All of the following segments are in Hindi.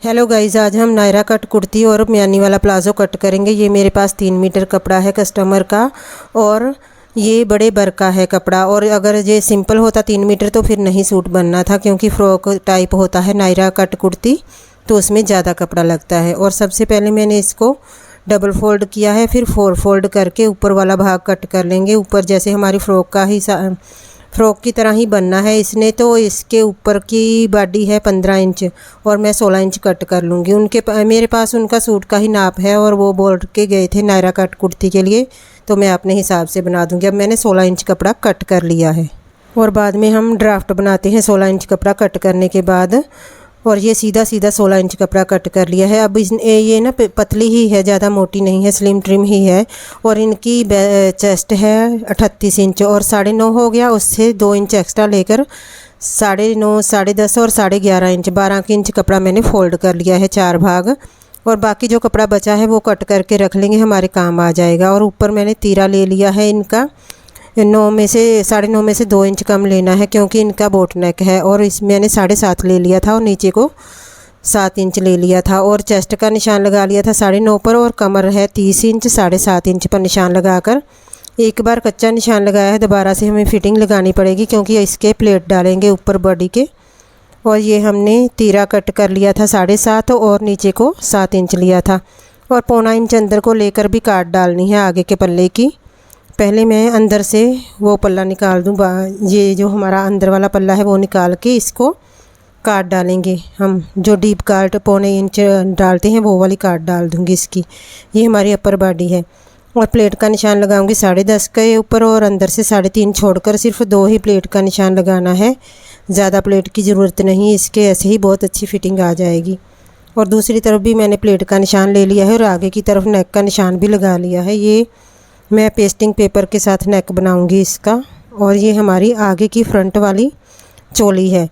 हेलो गाइज, आज हम नायरा कट कुर्ती और म्यानी वाला प्लाज़ो कट करेंगे। ये मेरे पास 3 मीटर कपड़ा है कस्टमर का और ये बड़े बर का है कपड़ा। और अगर ये सिंपल होता 3 मीटर तो फिर नहीं सूट बनना था, क्योंकि फ्रॉक टाइप होता है नायरा कट कुर्ती तो उसमें ज़्यादा कपड़ा लगता है। और सबसे पहले मैंने इसको डबल फोल्ड किया है, फिर 4 फोल्ड करके ऊपर वाला भाग कट कर लेंगे। ऊपर जैसे हमारी फ़्रॉक की तरह ही बनना है इसने। तो इसके ऊपर की बॉडी है 15 इंच और मैं 16 इंच कट कर लूँगी। मेरे पास उनका सूट का ही नाप है और वो बोल के गए थे नायरा कट कुर्ती के लिए, तो मैं अपने हिसाब से बना दूँगी। अब मैंने 16 इंच कपड़ा कट कर लिया है और बाद में हम ड्राफ्ट बनाते हैं 16 इंच कपड़ा कट करने के बाद। और ये सीधा 16 इंच कपड़ा कट कर लिया है। अब ये ना पतली ही है, ज़्यादा मोटी नहीं है, स्लिम ट्रिम ही है। और इनकी चेस्ट है 38 इंच और 9.5 हो गया, उससे 2 इंच एक्स्ट्रा लेकर 9.5, 10.5 और 11.5 इंच 12 इंच कपड़ा मैंने फोल्ड कर लिया है 4 भाग। और बाकी जो कपड़ा बचा है वो कट करके रख लेंगे, हमारे काम आ जाएगा। और ऊपर मैंने तीरा ले लिया है इनका 9 में से 9.5 में से 2 इंच कम लेना है, क्योंकि इनका बोट नेक है। और इसमें मैंने 7.5 ले लिया था और नीचे को 7 इंच ले लिया था। और चेस्ट का निशान लगा लिया था 9.5 पर और कमर है 30 इंच 7.5 इंच पर निशान लगाकर। एक बार कच्चा निशान लगाया है, दोबारा से हमें फिटिंग लगानी पड़ेगी क्योंकि इसके प्लेट डालेंगे ऊपर बॉडी के। और ये हमने तीरा कट कर लिया था 7.5 और नीचे को 7 इंच लिया था। और 0.25 इंच अंदर को लेकर भी काट डालनी है आगे के पल्ले की। पहले मैं अंदर से वो पल्ला निकाल दूँ, ये जो हमारा अंदर वाला पल्ला है वो निकाल के इसको काट डालेंगे हम। जो डीप काट 0.25 इंच डालते हैं वो वाली काट डाल दूँगी इसकी। ये हमारी अपर बॉडी है। और प्लेट का निशान लगाऊंगी 10.5 के ऊपर और अंदर से 3.5 छोड़कर सिर्फ 2 ही प्लेट का निशान लगाना है, ज़्यादा प्लेट की ज़रूरत नहीं, इसके ऐसे ही बहुत अच्छी फिटिंग आ जाएगी। और दूसरी तरफ भी मैंने प्लेट का निशान ले लिया है और आगे की तरफ नेक का निशान भी लगा लिया है। ये मैं पेस्टिंग पेपर के साथ नेक बनाऊंगी इसका। और ये हमारी आगे की फ्रंट वाली चोली है।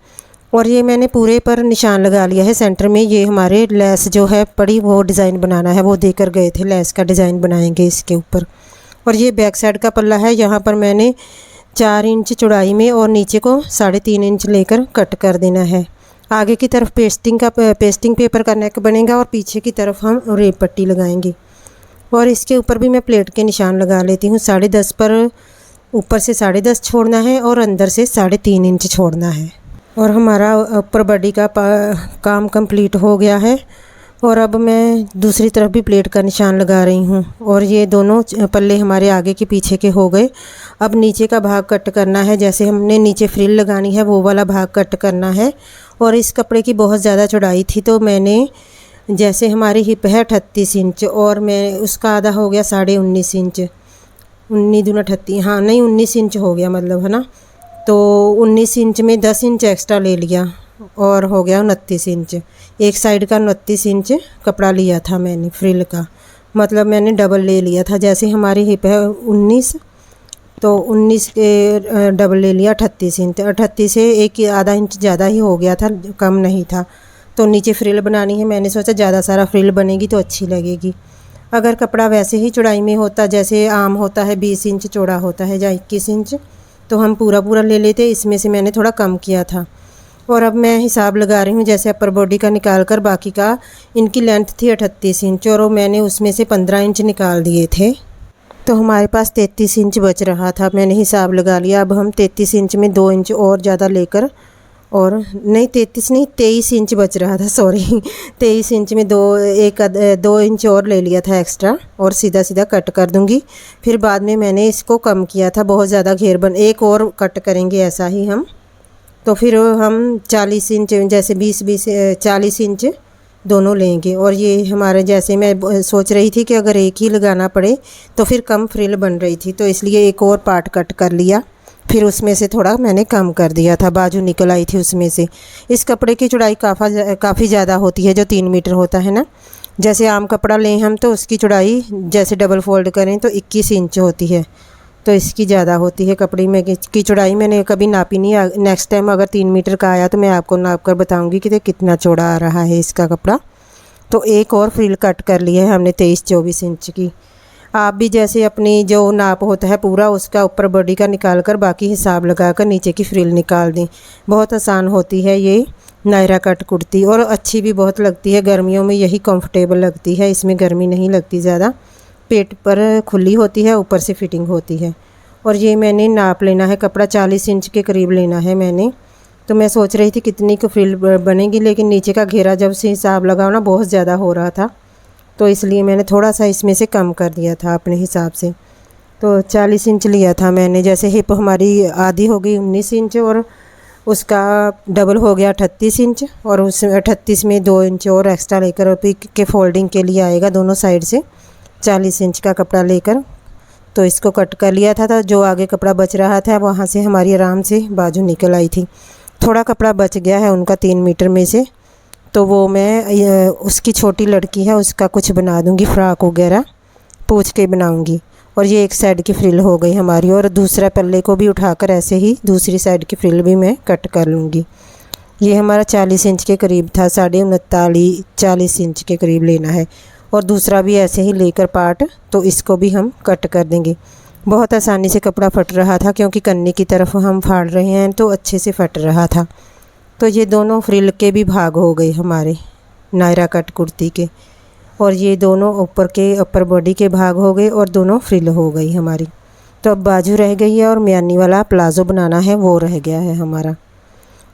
और ये मैंने पूरे पर निशान लगा लिया है सेंटर में। ये हमारे लेस जो है पड़ी वो डिज़ाइन बनाना है, वो देकर गए थे, लेस का डिज़ाइन बनाएंगे इसके ऊपर। और ये बैक साइड का पल्ला है, यहाँ पर मैंने 4 इंच चौड़ाई में और नीचे को 3.5 इंच लेकर कट कर देना है। आगे की तरफ पेस्टिंग पेपर का नेक बनेगा और पीछे की तरफ हम रेप पट्टी लगाएंगे। और इसके ऊपर भी मैं प्लेट के निशान लगा लेती हूँ 10.5 पर। ऊपर से 10.5 छोड़ना है और अंदर से 3.5 इंच छोड़ना है। और हमारा ऊपर बॉडी का काम कंप्लीट हो गया है। और अब मैं दूसरी तरफ भी प्लेट का निशान लगा रही हूँ। और ये दोनों पल्ले हमारे आगे के पीछे के हो गए। अब नीचे का भाग कट करना है, जैसे हमने नीचे फ्रिल लगानी है वो वाला भाग कट करना है। और इस कपड़े की बहुत ज़्यादा चौड़ाई थी, तो मैंने जैसे हमारी हिप है 38 इंच और मैं उसका आधा हो गया 19.5 इंच, 19 दूना 38, हाँ नहीं 19 इंच हो गया मतलब, है ना। तो 19 इंच में 10 इंच एक्स्ट्रा ले लिया और हो गया 29 इंच। एक साइड का 29 इंच कपड़ा लिया था मैंने फ्रिल का, मतलब मैंने डबल ले लिया था। जैसे हमारी हिप है 19 तो 19 के डबल ले लिया 38 इंच। 38 से एक आधा इंच ज़्यादा ही हो गया था, कम नहीं था। तो नीचे फ्रिल बनानी है, मैंने सोचा ज़्यादा सारा फ्रिल बनेगी तो अच्छी लगेगी। अगर कपड़ा वैसे ही चौड़ाई में होता, जैसे आम होता है 20 इंच चौड़ा होता है या 21 इंच, तो हम पूरा ले लेते। इसमें से मैंने थोड़ा कम किया था। और अब मैं हिसाब लगा रही हूँ, जैसे अपर बॉडी का निकाल कर बाकी का, इनकी लेंथ थी 38 इंच और मैंने उसमें से 15 इंच निकाल दिए थे, तो हमारे पास 33 इंच बच रहा था। मैंने हिसाब लगा लिया। अब हम 33 इंच में 2 इंच और ज़्यादा लेकर, और नहीं 33 नहीं 23 इंच बच रहा था, सॉरी 23 इंच में 2 इंच और ले लिया था एक्स्ट्रा और सीधा कट कर दूंगी। फिर बाद में मैंने इसको कम किया था, बहुत ज़्यादा घेर एक और कट करेंगे ऐसा ही हम। तो फिर हम 40 इंच, जैसे 20 40 इंच दोनों लेंगे। और ये हमारे, जैसे मैं सोच रही थी कि अगर एक ही लगाना पड़े तो फिर कम फ्रिल बन रही थी, तो इसलिए एक और पार्ट कट कर लिया। फिर उसमें से थोड़ा मैंने कम कर दिया था, बाजू निकल आई थी उसमें से। इस कपड़े की चौड़ाई काफ़ी ज़्यादा होती है, जो 3 मीटर होता है ना। जैसे आम कपड़ा लें हम तो उसकी चौड़ाई जैसे डबल फोल्ड करें तो 21 इंच होती है, तो इसकी ज़्यादा होती है कपड़े में की चौड़ाई। मैंने कभी नापी नहीं, नेक्स्ट टाइम अगर 3 मीटर का आया तो मैं आपको नाप कर बताऊँगी कि कितना चौड़ा आ रहा है इसका कपड़ा। तो एक और फ्रिल कट कर ली है हमने 23-24 इंच की। आप भी जैसे अपनी जो नाप होता है पूरा, उसका ऊपर बॉडी का निकाल कर बाकी हिसाब लगा कर नीचे की फ्रिल निकाल दें। बहुत आसान होती है ये। नायरा कट कुर्ती, और अच्छी भी बहुत लगती है। गर्मियों में यही कंफर्टेबल लगती है, इसमें गर्मी नहीं लगती ज़्यादा। पेट पर खुली होती है, ऊपर से फिटिंग होती है। और ये मैंने नाप लेना है कपड़ा, 40 इंच के करीब लेना है मैंने। तो मैं सोच रही थी कितनी को फ्रिल बनेगी, लेकिन नीचे का घेरा जब से हिसाब लगाओ ना बहुत ज़्यादा हो रहा था, तो इसलिए मैंने थोड़ा सा इसमें से कम कर दिया था अपने हिसाब से। तो 40 इंच लिया था मैंने। जैसे हिप हमारी आधी हो गई 19 इंच, और उसका डबल हो गया 38 इंच, और उस 38 में 2 इंच और एक्स्ट्रा लेकर पिक के फोल्डिंग के लिए आएगा दोनों साइड से 40 इंच का कपड़ा लेकर। तो इसको कट कर लिया था जो आगे कपड़ा बच रहा था वहाँ से हमारी आराम से बाजू निकल आई थी। थोड़ा कपड़ा बच गया है उनका 3 मीटर में से, तो वो मैं उसकी छोटी लड़की है उसका कुछ बना दूँगी, फ़्रॉक वगैरह पूछ के बनाऊँगी। और ये एक साइड की फ्रिल हो गई हमारी, और दूसरा पल्ले को भी उठाकर ऐसे ही दूसरी साइड की फ्रिल भी मैं कट कर लूँगी। ये हमारा 40 इंच के करीब था, 39.5 40 इंच के करीब लेना है। और दूसरा भी ऐसे ही लेकर पार्ट, तो इसको भी हम कट कर देंगे। बहुत आसानी से कपड़ा फट रहा था, क्योंकि कन्नी की तरफ हम फाड़ रहे हैं तो अच्छे से फट रहा था। तो ये दोनों फ्रिल के भी भाग हो गए हमारे नायरा कट कुर्ती के, और ये दोनों ऊपर के अपर बॉडी के भाग हो गए, और दोनों फ्रिल हो गई हमारी। तो अब बाजू रह गई है, और म्यानी वाला प्लाज़ो बनाना है वो रह गया है हमारा।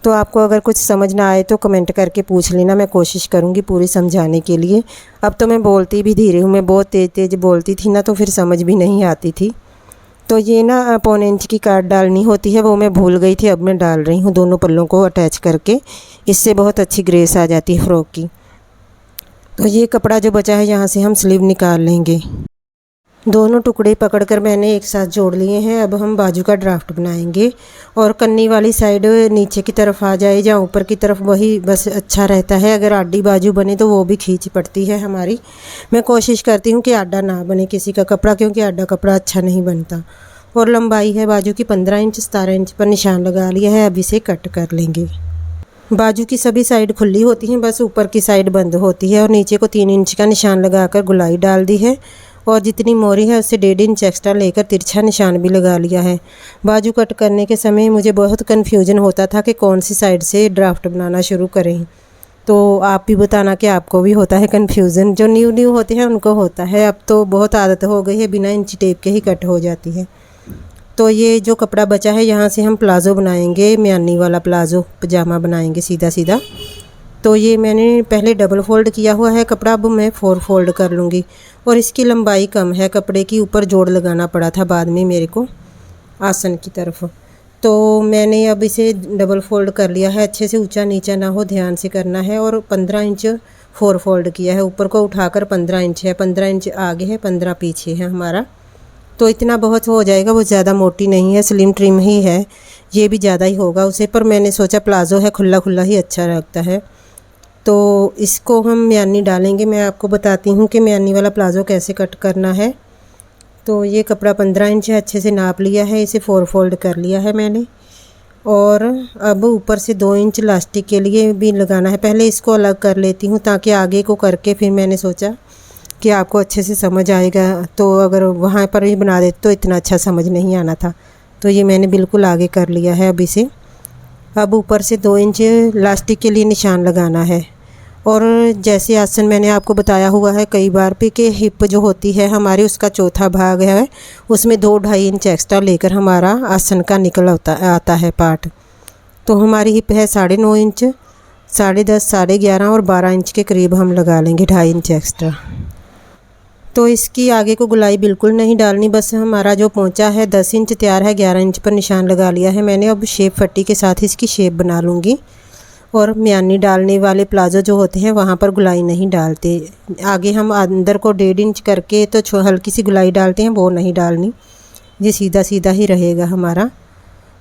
तो आपको अगर कुछ समझ ना आए तो कमेंट करके पूछ लेना, मैं कोशिश करूँगी पूरी समझाने के लिए। अब तो मैं बोलती भी धीरे हूँ, मैं बहुत तेज़ तेज़ बोलती थी ना, तो फिर समझ भी नहीं आती थी। तो ये ना 1.25 इंच की काट डालनी होती है, वो मैं भूल गई थी, अब मैं डाल रही हूँ दोनों पल्लों को अटैच करके। इससे बहुत अच्छी ग्रेस आ जाती है फ़्रॉक की। तो ये कपड़ा जो बचा है यहाँ से हम स्लीव निकाल लेंगे। दोनों टुकड़े पकड़कर मैंने एक साथ जोड़ लिए हैं। अब हम बाजू का ड्राफ्ट बनाएंगे, और कन्नी वाली साइड नीचे की तरफ आ जाए या ऊपर की तरफ, वही बस अच्छा रहता है। अगर आडी बाजू बने तो वो भी खींच पड़ती है हमारी। मैं कोशिश करती हूँ कि आडा ना बने किसी का कपड़ा, क्योंकि आडा कपड़ा अच्छा नहीं बनता। और लंबाई है बाजू की 15 इंच, 17 इंच पर निशान लगा लिया है। अब इसे कट कर लेंगे। बाजू की सभी साइड खुली होती हैं, बस ऊपर की साइड बंद होती है। और नीचे को 3 इंच का निशान लगाकर गुलाई डाल दी है, और जितनी मोरी है उससे 1.5 इंच एक्स्ट्रा लेकर तिरछा निशान भी लगा लिया है। बाजू कट करने के समय मुझे बहुत कन्फ्यूजन होता था कि कौन सी साइड से ड्राफ्ट बनाना शुरू करें। तो आप भी बताना कि आपको भी होता है कन्फ्यूज़न। जो न्यू होते हैं उनको होता है, अब तो बहुत आदत हो गई है, बिना इंची टेप के ही कट हो जाती है। तो ये जो कपड़ा बचा है यहाँ से हम प्लाज़ो बनाएंगे, म्यानी वाला प्लाज़ो पजामा बनाएंगे सीधा सीधा। तो ये मैंने पहले डबल फोल्ड किया हुआ है कपड़ा, अब मैं 4 फोल्ड कर लूँगी। और इसकी लंबाई कम है कपड़े की, ऊपर जोड़ लगाना पड़ा था बाद में मेरे को आसन की तरफ। तो मैंने अब इसे डबल फोल्ड कर लिया है, अच्छे से ऊंचा नीचा ना हो, ध्यान से करना है। और 15 इंच 4 फोल्ड किया है, ऊपर को उठाकर 15 इंच है, 15 इंच आगे है, 15 पीछे है हमारा। तो इतना बहुत हो जाएगा, वो ज़्यादा मोटी नहीं है, स्लिम ट्रिम ही है, ये भी ज़्यादा ही होगा उसे। पर मैंने सोचा प्लाज़ो है, खुला खुला ही अच्छा लगता है। तो इसको हम म्यानी डालेंगे। मैं आपको बताती हूँ कि म्यानी वाला प्लाज़ो कैसे कट करना है। तो ये कपड़ा 15 इंच है, अच्छे से नाप लिया है, इसे 4 फोल्ड कर लिया है मैंने। और अब ऊपर से 2 इंच इलास्टिक के लिए भी लगाना है। पहले इसको अलग कर लेती हूँ ताकि आगे को करके फिर मैंने सोचा कि आपको अच्छे से समझ आएगा। तो अगर वहाँ पर ही बना देते तो इतना अच्छा समझ नहीं आना था। तो ये मैंने बिल्कुल आगे कर लिया है अब इसे। अब ऊपर से 2 इंच इलास्टिक के लिए निशान लगाना है। और जैसे आसन मैंने आपको बताया हुआ है कई बार पे कि हिप जो होती है हमारी, उसका चौथा भाग है, उसमें 2-2.5 इंच एक्स्ट्रा लेकर हमारा आसन का निकल आता है पार्ट। तो हमारी हिप है 9.5 इंच, 10.5, 11.5 और 12 इंच के करीब हम लगा लेंगे 2.5 इंच एक्स्ट्रा। तो इसकी आगे को गुलाई बिल्कुल नहीं डालनी, बस हमारा जो पोंचा है 10 इंच तैयार है, 11 इंच पर निशान लगा लिया है मैंने। अब शेप पट्टी के साथ इसकी शेप बना लूँगी। और म्यानी डालने वाले प्लाज़ो जो होते हैं वहाँ पर गुलाई नहीं डालते, आगे हम अंदर को 1.5 इंच करके तो हल्की सी गुलाई डालते हैं, वो नहीं डालनी, ये सीधा सीधा ही रहेगा हमारा।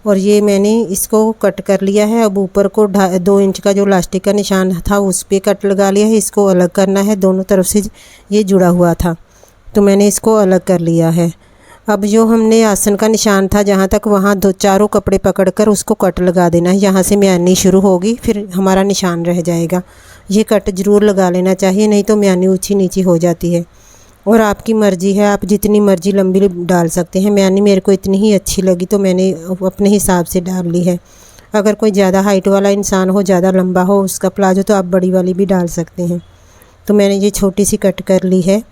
और ये मैंने इसको कट कर लिया है। अब ऊपर को 2 इंच का जो इलास्टिक का निशान था उस पर कट लगा लिया है। इसको अलग करना है, दोनों तरफ से ये जुड़ा हुआ था तो मैंने इसको अलग कर लिया है। अब जो हमने आसन का निशान था जहाँ तक, वहाँ 2-4 कपड़े पकड़कर उसको कट लगा देना है। यहाँ से म्यानी शुरू होगी, फिर हमारा निशान रह जाएगा। ये कट ज़रूर लगा लेना चाहिए, नहीं तो म्यानी ऊंची नीची हो जाती है। और आपकी मर्ज़ी है, आप जितनी मर्ज़ी लंबी डाल सकते हैं। म्यानी मेरे को इतनी ही अच्छी लगी तो मैंने अपने हिसाब से डाल ली है। अगर कोई ज़्यादा हाइट वाला इंसान हो, ज़्यादा लंबा हो उसका प्लाजो, तो आप बड़ी वाली भी डाल सकते हैं। तो मैंने ये छोटी सी कट कर ली है।